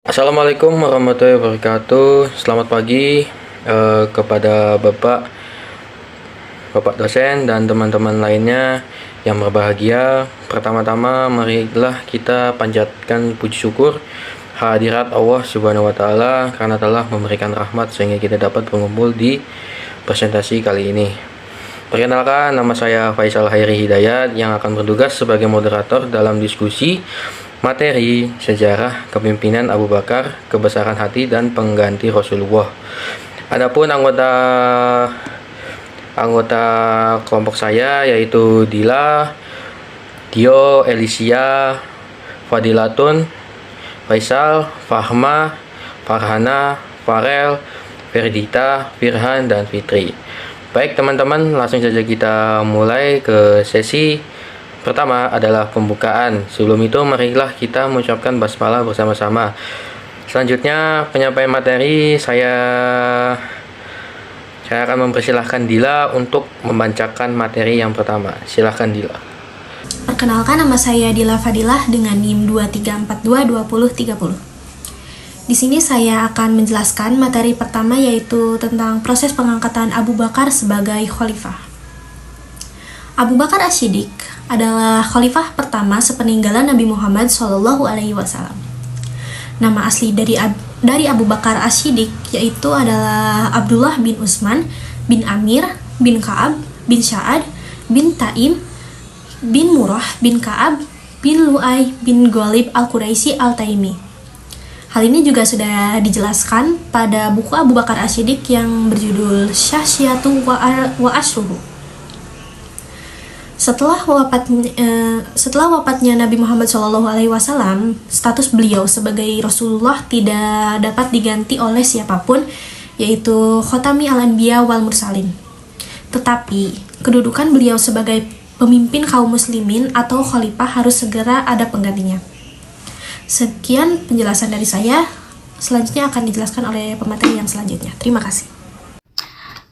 Assalamualaikum warahmatullahi wabarakatuh. Selamat pagi kepada Bapak dosen dan teman-teman lainnya yang berbahagia. Pertama-tama marilah kita panjatkan puji syukur hadirat Allah Subhanahu wa taala karena telah memberikan rahmat sehingga kita dapat berkumpul di presentasi kali ini. Perkenalkan, nama saya Faisal Hairi Hidayat yang akan bertugas sebagai moderator dalam diskusi materi sejarah kepemimpinan Abu Bakar, kebesaran hati dan pengganti Rasulullah. Adapun anggota kelompok saya yaitu Dila, Dio, Elisia, Fadilatun, Faisal, Fahma, Farhana, Farel, Ferdita, Firhan, dan Fitri. Baik teman-teman, langsung saja kita mulai ke sesi pertama adalah pembukaan. Sebelum itu marilah kita mengucapkan basmalah bersama-sama. Selanjutnya penyampaian materi saya akan mempersilahkan Dila untuk membacakan materi yang pertama. Silahkan Dila. Perkenalkan, nama saya Dila Fadilah dengan NIM 23422030. Di sini saya akan menjelaskan materi pertama yaitu tentang proses pengangkatan Abu Bakar sebagai khalifah. Abu Bakar As-Siddiq adalah khalifah pertama sepeninggalan Nabi Muhammad SAW. Nama asli dari Abu Bakar As-Siddiq yaitu adalah Abdullah bin Utsman bin Amir bin Ka'ab bin Sa'ad bin Taim bin Murrah bin Ka'ab bin Lu'ay bin Ghalib Al-Quraisy Al-Taimi. Hal ini juga sudah dijelaskan pada buku Abu Bakar As-Siddiq yang berjudul Syakhsiyatu wa Ashruhu. Setelah wafatnya Nabi Muhammad SAW, status beliau sebagai Rasulullah tidak dapat diganti oleh siapapun, yaitu Khotami al-Anbiya wal Mursalin. Tetapi, kedudukan beliau sebagai pemimpin kaum muslimin atau khalifah harus segera ada penggantinya. Sekian penjelasan dari saya, selanjutnya akan dijelaskan oleh pemateri yang selanjutnya. Terima kasih.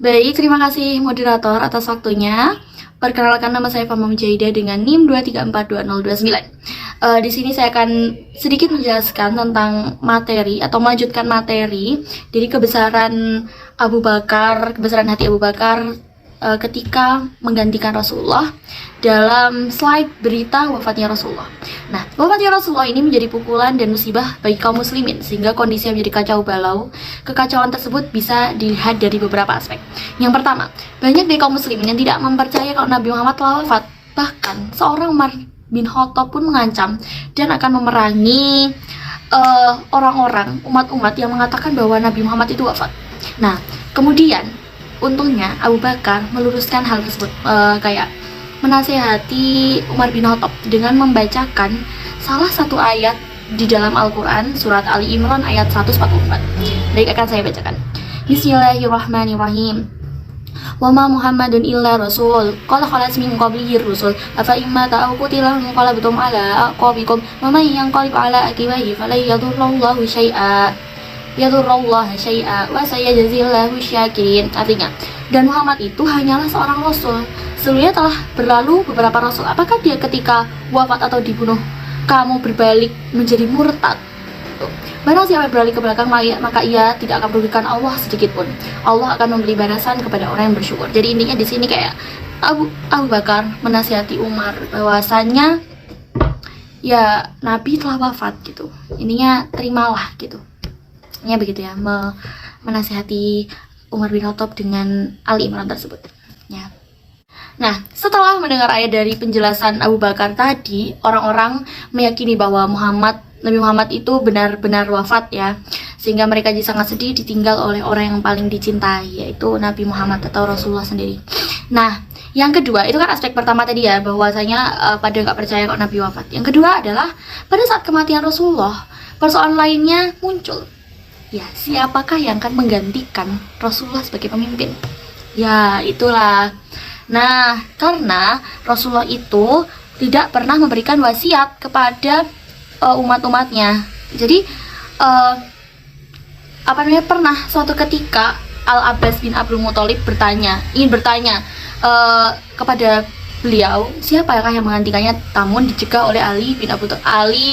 Baik, terima kasih moderator atas waktunya. Perkenalkan, nama saya Fahma Mujaidah dengan NIM 23422029. Di sini saya akan sedikit menjelaskan tentang materi atau melanjutkan materi dari kebesaran hati Abu Bakar ketika menggantikan Rasulullah dalam slide berita wafatnya Rasulullah. Nah, wafatnya Rasulullah ini menjadi pukulan dan musibah bagi kaum muslimin sehingga kondisinya menjadi kacau balau. Kekacauan tersebut bisa dilihat dari beberapa aspek. Yang pertama, banyak dari kaum muslimin yang tidak mempercayai kalau Nabi Muhammad telah wafat. Bahkan seorang Umar bin Khattab pun mengancam dan akan memerangi orang-orang, umat-umat yang mengatakan bahwa Nabi Muhammad itu wafat. Nah, kemudian untungnya Abu Bakar meluruskan hal tersebut, kayak menasehati Umar bin Khattab dengan membacakan salah satu ayat di dalam Al-Quran, surat Ali Imran ayat 144. Baik, akan saya bacakan. Bismillahirrahmanirrahim. Wa ma Muhammadun illa rasul qad khalat min qablihi rusul afa imma ta'u qutila qalabtum ala aqabikum wa man yanqalib ala aqibihi falan yadurrallahu syai'a wa sayajzillahu syakirin. Artinya, dan Muhammad itu hanyalah seorang rasul. Sebelumnya telah berlalu beberapa rasul. Apakah dia ketika wafat atau dibunuh kamu berbalik menjadi murtad? Barang siapa beralih ke belakang, maka ia tidak akan merugikan Allah sedikit pun. Allah akan memberi balasan kepada orang yang bersyukur. Jadi intinya di sini kayak Abu Bakar menasihati Umar bahwasanya ya Nabi telah wafat gitu. Ininya terimalah gitu. Ya begitu ya, menasihati Umar bin Khattab dengan Ali Imran tersebut. Ya. Nah, setelah mendengar ayat dari penjelasan Abu Bakar tadi, orang-orang meyakini bahwa Nabi Muhammad itu benar-benar wafat ya, sehingga mereka jadi sangat sedih ditinggal oleh orang yang paling dicintai, yaitu Nabi Muhammad atau Rasulullah sendiri. Nah, yang kedua, itu kan aspek pertama tadi ya, bahwasanya pada nggak percaya kalau Nabi wafat. Yang kedua adalah pada saat kematian Rasulullah, persoalan lainnya muncul. Ya, siapakah yang akan menggantikan Rasulullah sebagai pemimpin? Ya, itulah. Nah, karena Rasulullah itu tidak pernah memberikan wasiat kepada umat-umatnya. Jadi, pernah suatu ketika Al-Abbas bin Abdul Muthalib ingin bertanya kepada beliau, siapakah yang menggantikannya? Namun dicegah oleh Ali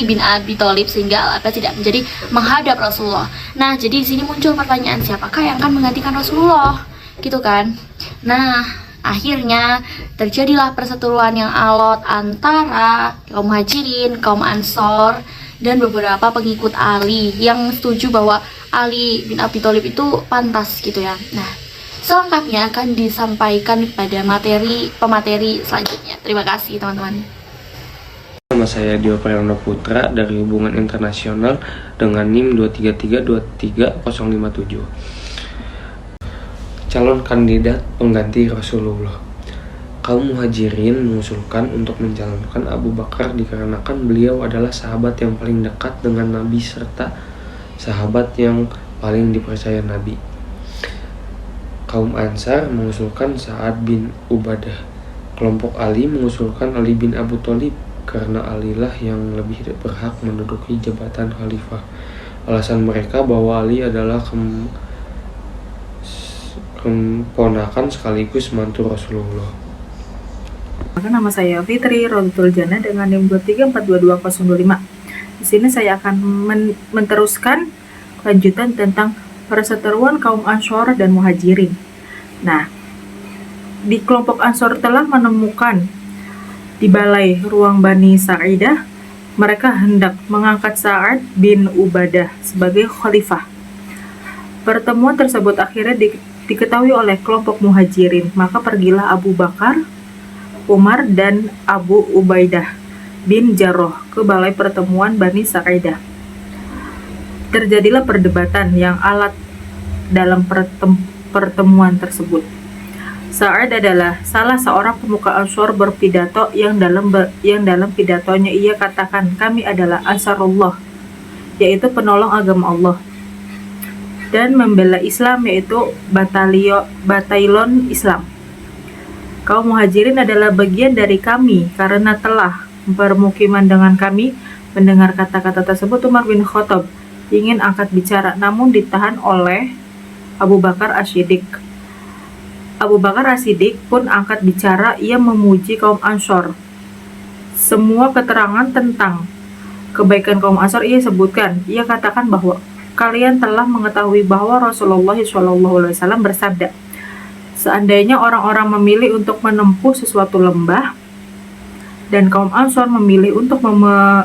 bin Abi Thalib sehingga Al-Abbas tidak menjadi menghadap Rasulullah. Nah, jadi di sini muncul pertanyaan, siapakah yang akan menggantikan Rasulullah? Gitu kan. Nah, akhirnya terjadilah perseteruan yang alot antara kaum Muhajirin, kaum Ansor, dan beberapa pengikut Ali yang setuju bahwa Ali bin Abi Thalib itu pantas gitu ya. Nah, selengkapnya akan disampaikan pada pemateri selanjutnya. Terima kasih teman-teman. Nama saya Dio Prayana Putra dari Hubungan Internasional dengan NIM 233233057. Calon kandidat pengganti Rasulullah. Kaum Muhajirin mengusulkan untuk mencalonkan Abu Bakar dikarenakan beliau adalah sahabat yang paling dekat dengan Nabi serta sahabat yang paling dipercaya Nabi. Kaum Ansar mengusulkan Sa'ad bin Ubadah. Kelompok Ali mengusulkan Ali bin Abu Thalib karena Ali lah yang lebih berhak menduduki jabatan khalifah. Alasan mereka bahwa Ali adalah keponakan sekaligus mantu Rasulullah. Nama saya Fitri Rodatul Jannah dengan NIM 234222025. Di sini saya akan meneruskan lanjutan tentang perseteruan kaum Ansor dan Muhajirin. Nah, di kelompok Ansor telah menemukan di balai ruang Bani Sa'idah, mereka hendak mengangkat Sa'ad bin Ubadah sebagai khalifah. Pertemuan tersebut akhirnya diketahui oleh kelompok Muhajirin, maka pergilah Abu Bakar, Umar, dan Abu Ubaidah bin Jarrah ke balai pertemuan Bani Sa'idah. Terjadilah perdebatan yang alot dalam pertemuan tersebut. Sa'ad adalah salah seorang pemuka Ansor berpidato yang dalam pidatonya ia katakan, kami adalah Ansarullah, yaitu penolong agama Allah, dan membela Islam, yaitu Batailon Islam. Kaum Muhajirin adalah bagian dari kami karena telah bermukiman dengan kami. Mendengar kata-kata tersebut, Umar bin Khattab ingin angkat bicara, namun ditahan oleh Abu Bakar As-Siddiq. Abu Bakar As-Siddiq pun angkat bicara, ia memuji kaum Ansor. Semua keterangan tentang kebaikan kaum Ansor ia sebutkan. Ia katakan bahwa kalian telah mengetahui bahwa Rasulullah SAW bersabda, seandainya orang-orang memilih untuk menempuh sesuatu lembah, dan kaum Ansor memilih untuk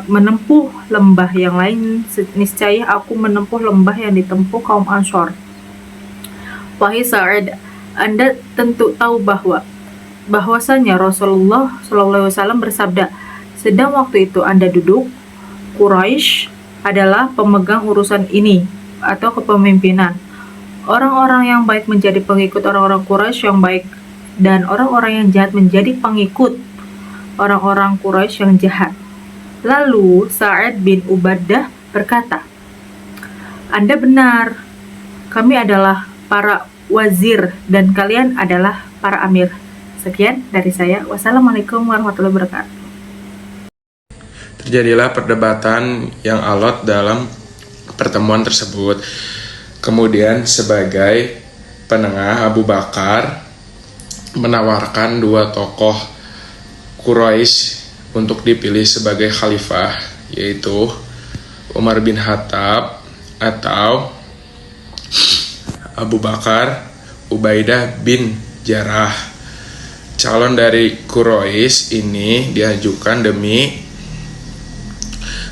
menempuh lembah yang lain, niscaya aku menempuh lembah yang ditempuh kaum Ansor. Wahai Sa'ad, Anda tentu tahu bahwasanya Rasulullah SAW bersabda, sedang waktu itu Anda duduk, Quraisy adalah pemegang urusan ini atau kepemimpinan. Orang-orang yang baik menjadi pengikut orang-orang Quraisy yang baik, dan orang-orang yang jahat menjadi pengikut orang-orang Quraisy yang jahat. Lalu Sa'ad bin Ubadah berkata, Anda benar, kami adalah para wazir dan kalian adalah para amir. Sekian dari saya. Wassalamualaikum warahmatullahi wabarakatuh. Terjadilah perdebatan yang alot dalam pertemuan tersebut. Kemudian sebagai penengah, Abu Bakar menawarkan dua tokoh Quraisy untuk dipilih sebagai khalifah, yaitu Umar bin Khattab atau Abu Bakar Ubaidah bin Jarrah. Calon dari Quraisy ini diajukan demi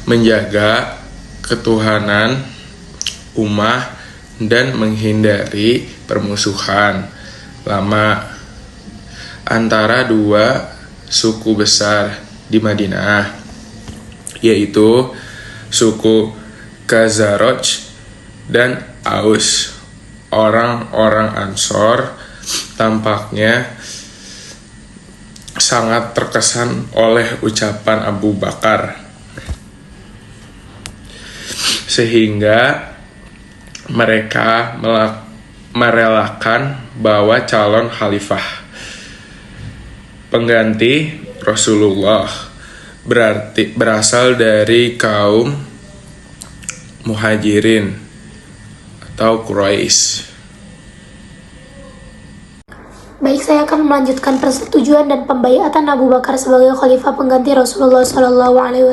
menjaga ketuhanan ummah dan menghindari permusuhan lama antara dua suku besar di Madinah, yaitu suku Khazraj dan Aus. Orang-orang Ansor tampaknya sangat terkesan oleh ucapan Abu Bakar, sehingga mereka merelakan bahwa calon khalifah pengganti Rasulullah berasal dari kaum Muhajirin atau Quraisy. Baik, saya akan melanjutkan persetujuan dan pembaiatan Abu Bakar sebagai khalifah pengganti Rasulullah SAW.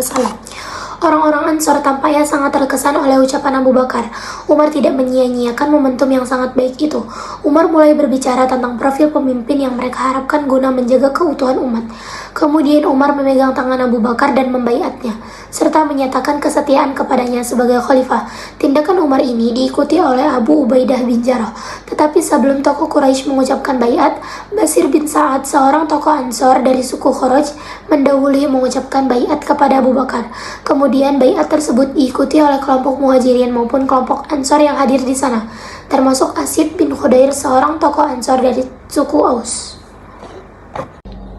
Orang-orang Ansor tampaknya sangat terkesan oleh ucapan Abu Bakar. Umar tidak menyia-nyiakan momentum yang sangat baik itu. Umar mulai berbicara tentang profil pemimpin yang mereka harapkan guna menjaga keutuhan umat. Kemudian Umar memegang tangan Abu Bakar dan membaiatnya, serta menyatakan kesetiaan kepadanya sebagai khalifah. Tindakan Umar ini diikuti oleh Abu Ubaidah bin Jarrah. Tetapi sebelum tokoh Quraisy mengucapkan baiat, Basir bin Sa'ad, seorang tokoh Ansor dari suku Khoraj, mendahului mengucapkan baiat kepada Abu Bakar. Kemudian baiat tersebut diikuti oleh kelompok Muhajirin maupun kelompok Ansor yang hadir di sana, termasuk Asid bin Khudair, seorang tokoh Ansor dari suku Aus.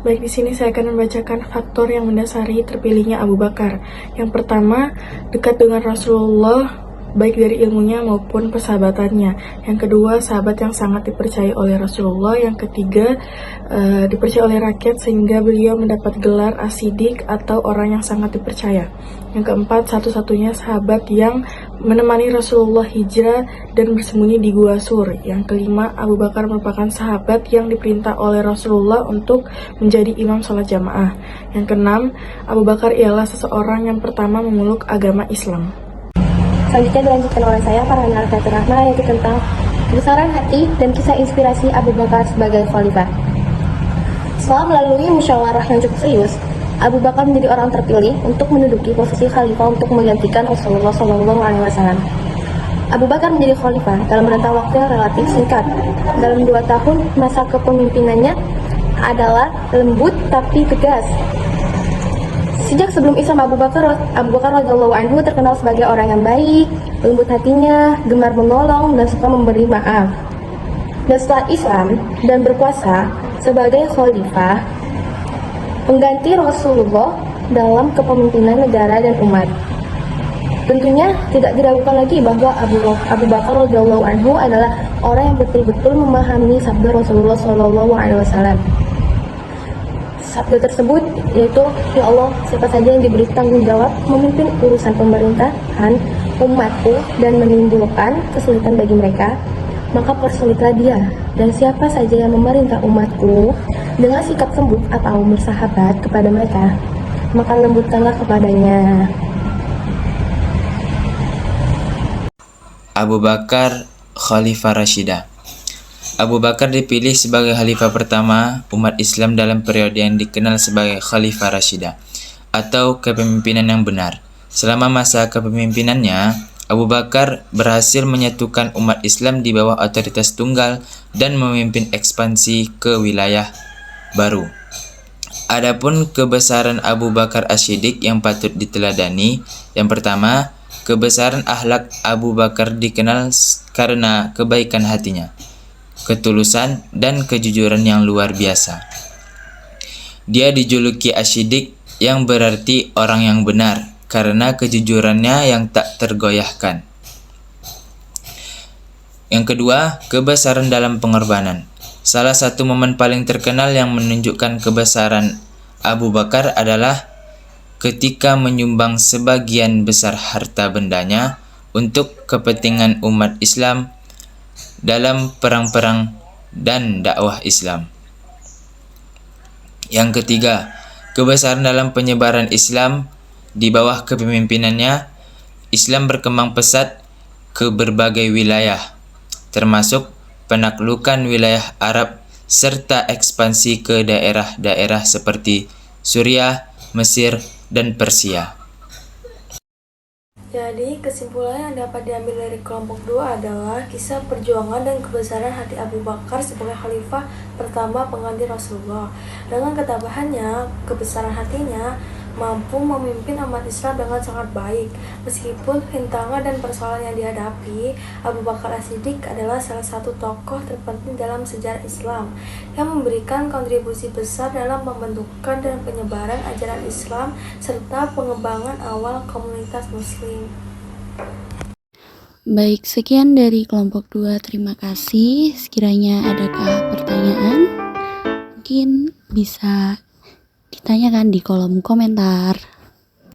Baik, di sini saya akan membacakan faktor yang mendasari terpilihnya Abu Bakar. Yang pertama, dekat dengan Rasulullah, baik dari ilmunya maupun persahabatannya. Yang kedua, sahabat yang sangat dipercaya oleh Rasulullah. Yang ketiga, dipercaya oleh rakyat sehingga beliau mendapat gelar As-Siddiq atau orang yang sangat dipercaya. Yang keempat, satu-satunya sahabat yang menemani Rasulullah hijrah dan bersembunyi di Gua Sur. Yang kelima, Abu Bakar merupakan sahabat yang diperintah oleh Rasulullah untuk menjadi imam salat jamaah. Yang keenam, Abu Bakar ialah seseorang yang pertama memeluk agama Islam. Selanjutnya dilanjutkan oleh saya, Farhana Al-Fatih Rahma, yaitu tentang kebesaran hati dan kisah inspirasi Abu Bakar sebagai khalifah. Setelah melalui musyawarah yang cukup serius, Abu Bakar menjadi orang terpilih untuk menduduki posisi khalifah untuk menggantikan Rasulullah SAW. Abu Bakar menjadi khalifah dalam rentang waktu yang relatif singkat. Dalam 2 tahun, masa kepemimpinannya adalah lembut tapi tegas. Sejak sebelum Islam, Abu Bakar radhiyallahu anhu terkenal sebagai orang yang baik, lembut hatinya, gemar menolong, dan suka memberi maaf. Dan setelah Islam dan berkuasa sebagai khalifah, pengganti Rasulullah dalam kepemimpinan negara dan umat. Tentunya tidak diragukan lagi bahwa Abu Bakar radhiyallahu anhu adalah orang yang betul-betul memahami sabda Rasulullah SAW. Sabda tersebut yaitu, ya Allah, siapa saja yang diberi tanggung jawab memimpin urusan pemerintahan umatku dan menimbulkan kesulitan bagi mereka, maka persulitlah dia. Dan siapa saja yang memerintah umatku dengan sikap lembut atau bersahabat kepada mereka, maka lembutkanlah kepadanya. Abu Bakar, Khalifah Rashidah. Abu Bakar dipilih sebagai khalifah pertama umat Islam dalam periode yang dikenal sebagai Khalifah Rashidah atau kepemimpinan yang benar. Selama masa kepemimpinannya, Abu Bakar berhasil menyatukan umat Islam di bawah otoritas tunggal dan memimpin ekspansi ke wilayah baru. Adapun kebesaran Abu Bakar As-Siddiq yang patut diteladani, yang pertama, kebesaran akhlak Abu Bakar dikenal karena kebaikan hatinya, ketulusan dan kejujuran yang luar biasa. Dia dijuluki As-Siddiq yang berarti orang yang benar karena kejujurannya yang tak tergoyahkan. Yang kedua, kebesaran dalam pengorbanan. Salah satu momen paling terkenal yang menunjukkan kebesaran Abu Bakar adalah ketika menyumbang sebagian besar harta bendanya untuk kepentingan umat Islam dalam perang-perang dan dakwah Islam. Yang ketiga, kebesaran dalam penyebaran Islam. Di bawah kepemimpinannya, Islam berkembang pesat ke berbagai wilayah, termasuk penaklukan wilayah Arab serta ekspansi ke daerah-daerah seperti Suriah, Mesir, dan Persia. Jadi, kesimpulan yang dapat diambil dari kelompok 2 adalah kisah perjuangan dan kebesaran hati Abu Bakar sebagai khalifah pertama pengganti Rasulullah. Dengan ketabahannya, kebesaran hatinya mampu memimpin umat Islam dengan sangat baik. Meskipun rintangan dan persoalan yang dihadapi, Abu Bakar As-Siddiq adalah salah satu tokoh terpenting dalam sejarah Islam yang memberikan kontribusi besar dalam pembentukan dan penyebaran ajaran Islam serta pengembangan awal komunitas Muslim. Baik, sekian dari kelompok 2. Terima kasih. Sekiranya adakah pertanyaan, mungkin bisa ditanyakan di kolom komentar.